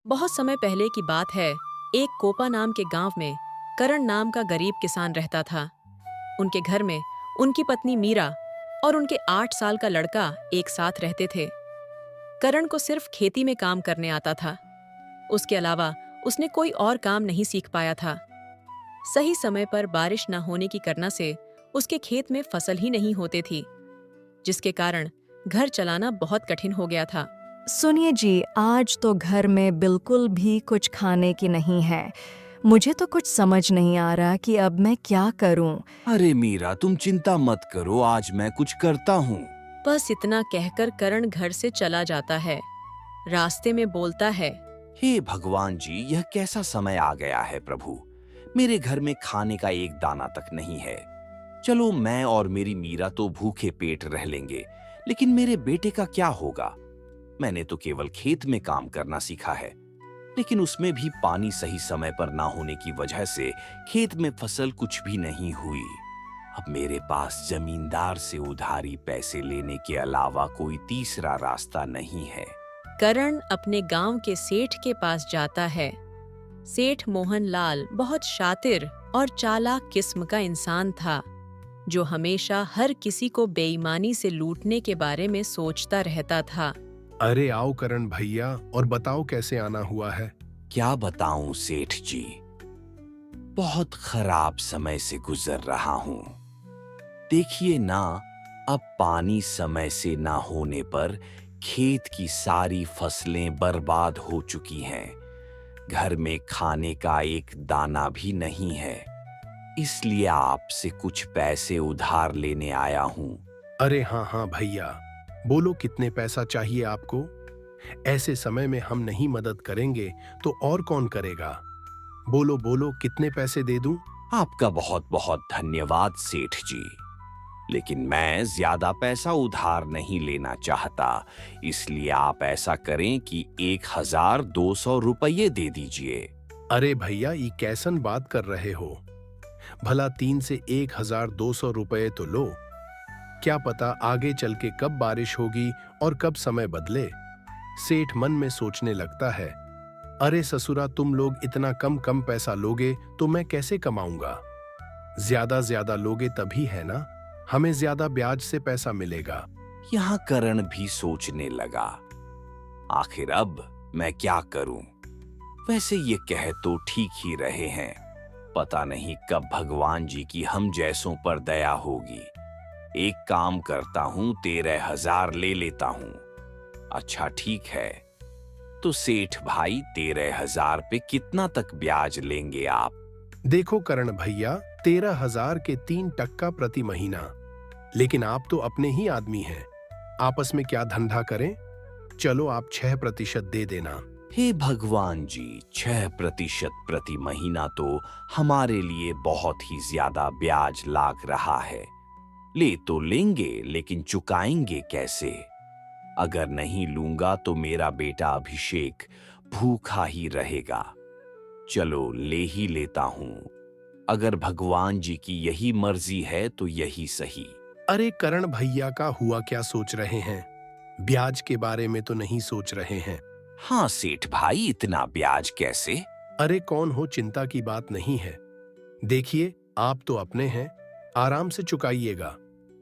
बहुत समय पहले की बात है। एक कोपा नाम के गांव में करण नाम का गरीब किसान रहता था। उनके घर में उनकी पत्नी मीरा और उनके 8 साल का लड़का एक साथ रहते थे। करण को सिर्फ खेती में काम करने आता था। उसके अलावा उसने कोई और काम नहीं सीख पाया था। सही समय पर बारिश न होने की करना से उसके खेत में फसल ही नहीं होती थी, जिसके कारण घर चलाना बहुत कठिन हो गया था। सुनिए जी, आज तो घर में बिल्कुल भी कुछ खाने की नहीं है। मुझे तो कुछ समझ नहीं आ रहा कि अब मैं क्या करूं। अरे मीरा, तुम चिंता मत करो, आज मैं कुछ करता हूँ। बस इतना कहकर करण घर से चला जाता है। रास्ते में बोलता है, हे भगवान जी, यह कैसा समय आ गया है प्रभु। मेरे घर में खाने का एक दाना तक नहीं है। चलो, मैं और मेरी मीरा तो भूखे पेट रह लेंगे, लेकिन मेरे बेटे का क्या होगा। मैंने तो केवल खेत में काम करना सीखा है, लेकिन उसमें भी पानी सही समय पर ना होने की वजह से खेत में फसल कुछ भी नहीं हुई। अब मेरे पास जमींदार से उधारी पैसे लेने के अलावा कोई तीसरा रास्ता नहीं है। करण अपने गांव के सेठ के पास जाता है। सेठ मोहन लाल बहुत शातिर और चालाक किस्म का इंसान था, जो हमेशा हर किसी को बेईमानी से लूटने के बारे में सोचता रहता था। अरे आओ करण भैया, और बताओ कैसे आना हुआ है। क्या बताऊं सेठ जी, बहुत खराब समय से गुजर रहा हूं। देखिए ना, अब पानी समय से ना होने पर खेत की सारी फसलें बर्बाद हो चुकी हैं। घर में खाने का एक दाना भी नहीं है, इसलिए आपसे कुछ पैसे उधार लेने आया हूं। अरे हाँ भैया, बोलो कितने पैसा चाहिए आपको। ऐसे समय में हम नहीं मदद करेंगे तो और कौन करेगा। बोलो बोलो, कितने पैसे दे दूं। आपका बहुत बहुत धन्यवाद सेठ जी, लेकिन मैं ज्यादा पैसा उधार नहीं लेना चाहता, इसलिए आप ऐसा करें कि 1200 रुपये दे दीजिए। अरे भैया, ये कैसन बात कर रहे हो। भला 3 से 1200 रुपये तो लो। क्या पता आगे चल के कब बारिश होगी और कब समय बदले। सेठ मन में सोचने लगता है, अरे ससुरा, तुम लोग इतना कम पैसा लोगे तो मैं कैसे कमाऊंगा। ज्यादा लोगे तभी है ना, हमें ज्यादा ब्याज से पैसा मिलेगा। यहाँ करण भी सोचने लगा, आखिर अब मैं क्या करूं। वैसे ये कह तो ठीक ही रहे हैं, पता नहीं कब भगवान जी की हम जैसों पर दया होगी। एक काम करता हूं, 13,000 ले लेता हूं। अच्छा ठीक है, तो सेठ भाई 13,000 पे कितना तक ब्याज लेंगे आप। देखो करण भैया, 13,000 के 3% प्रति महीना। लेकिन आप तो अपने ही आदमी हैं, आपस में क्या धंधा करें। चलो आप 6% दे देना। हे भगवान जी, 6% प्रति महीना तो हमारे लिए बहुत ही ज्यादा ब्याज लाग रहा है। ले तो लेंगे, लेकिन चुकाएंगे कैसे। अगर नहीं लूंगा तो मेरा बेटा अभिषेक भूखा ही रहेगा। चलो ले ही लेता हूं, अगर भगवान जी की यही मर्जी है तो यही सही। अरे करण भैया का हुआ क्या सोच रहे हैं, ब्याज के बारे में तो नहीं सोच रहे हैं। हाँ सेठ भाई, इतना ब्याज कैसे। अरे कौन हो, चिंता की बात नहीं है। देखिए आप तो अपने हैं, आराम से चुकाइएगा।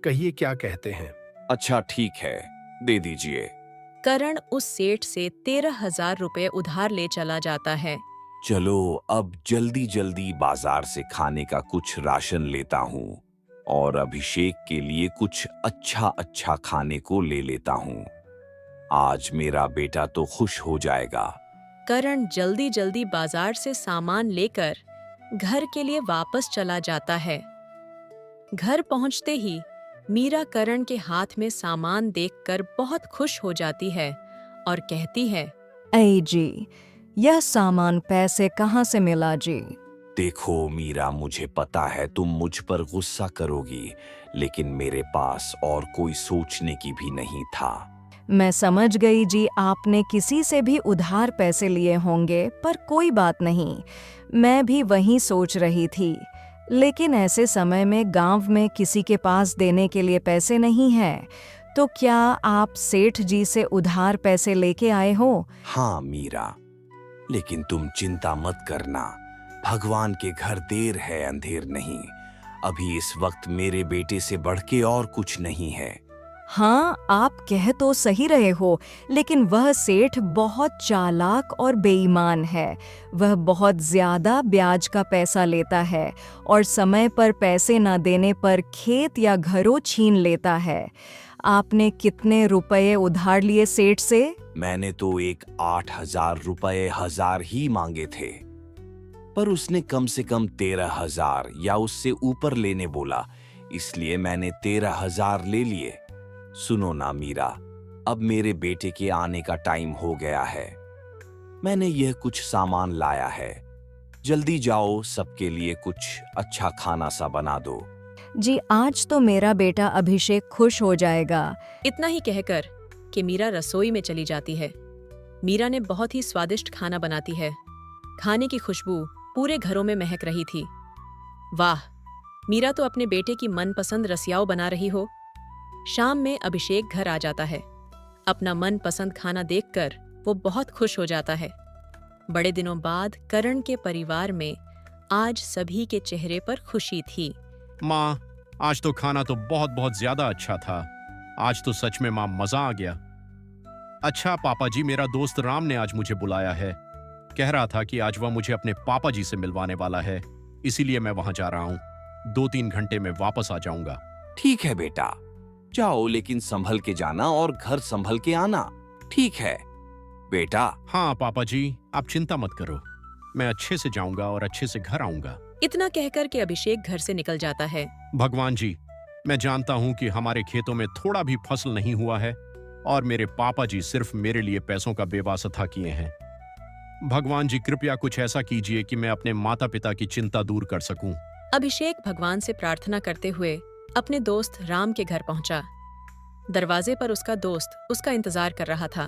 कहिए क्या कहते हैं। अच्छा ठीक है, दे दीजिए। करण उस सेठ से 13,000 रुपये उधार ले चला जाता है। चलो अब जल्दी जल्दी बाजार से खाने का कुछ राशन लेता हूँ और अभिषेक के लिए कुछ अच्छा खाने को ले लेता हूँ। आज मेरा बेटा तो खुश हो जाएगा। करण जल्दी जल्दी बाजार से सामान लेकर घर के लिए वापस चला जाता है। घर पहुंचते ही मीरा करण के हाथ में सामान देखकर बहुत खुश हो जाती है और कहती है, ऐ जी, यह सामान पैसे कहाँ से मिला जी। देखो मीरा, मुझे पता है तुम मुझ पर गुस्सा करोगी, लेकिन मेरे पास और कोई सोचने की भी नहीं था। मैं समझ गई जी, आपने किसी से भी उधार पैसे लिए होंगे, पर कोई बात नहीं, मैं भी वही सोच रही थी। लेकिन ऐसे समय में गांव में किसी के पास देने के लिए पैसे नहीं है, तो क्या आप सेठ जी से उधार पैसे लेके आए हो? हाँ मीरा, लेकिन तुम चिंता मत करना, भगवान के घर देर है अंधेर नहीं। अभी इस वक्त मेरे बेटे से बढ़ के और कुछ नहीं है। हाँ, आप कह तो सही रहे हो, लेकिन वह सेठ बहुत चालाक और बेईमान है। वह बहुत ज्यादा ब्याज का पैसा लेता है और समय पर पैसे न देने पर खेत या घरों छीन लेता है। आपने कितने रुपए उधार लिए सेठ से? मैंने तो एक 8,000 रुपए हजार ही मांगे थे, पर उसने कम से कम 13,000 या उससे ऊपर लेने बोला, इसलिए मैंने 13,000 ले लिए। सुनो ना मीरा, अब मेरे बेटे के आने का टाइम हो गया है। मैंने यह कुछ सामान लाया है, जल्दी जाओ, सबके लिए कुछ अच्छा खाना सा बना दो। जी, आज तो मेरा बेटा अभिषेक खुश हो जाएगा। इतना ही कहकर कि मीरा रसोई में चली जाती है। मीरा ने बहुत ही स्वादिष्ट खाना बनाती है। खाने की खुशबू पूरे घरों में महक रही थी। वाह, मीरा तो अपने बेटे की मनपसंद रसियाओ बना रही हो। शाम में अभिषेक घर आ जाता है। अपना मनपसंद खाना देखकर वो बहुत खुश हो जाता है। बड़े दिनों बाद करण के परिवार में आज सभी के चेहरे पर खुशी थी। माँ, आज तो खाना तो बहुत बहुत ज्यादा अच्छा था। आज तो सच में माँ, मजा आ गया। अच्छा पापा जी, मेरा दोस्त राम ने आज मुझे बुलाया है। कह रहा था कि आज वह मुझे अपने पापा जी से मिलवाने वाला है, इसीलिए मैं वहां जा रहा हूँ। 2-3 घंटे में वापस आ जाऊंगा। ठीक है बेटा, जाओ, लेकिन संभल के जाना और घर संभल के आना, ठीक है बेटा? हाँ पापा जी, आप चिंता मत करो, मैं अच्छे से जाऊंगा और अच्छे से घर आऊंगा। इतना कहकर के अभिषेक घर से निकल जाता है। भगवान जी, मैं जानता हूँ कि हमारे खेतों में थोड़ा भी फसल नहीं हुआ है और मेरे पापा जी सिर्फ मेरे लिए पैसों का बेवास्ता किए हैं। भगवान जी, कृपया कुछ ऐसा कीजिए कि मैं अपने माता पिता की चिंता दूर कर सकूं। अभिषेक भगवान से प्रार्थना करते हुए अपने दोस्त राम के घर पहुंचा। दरवाजे पर उसका दोस्त उसका इंतजार कर रहा था।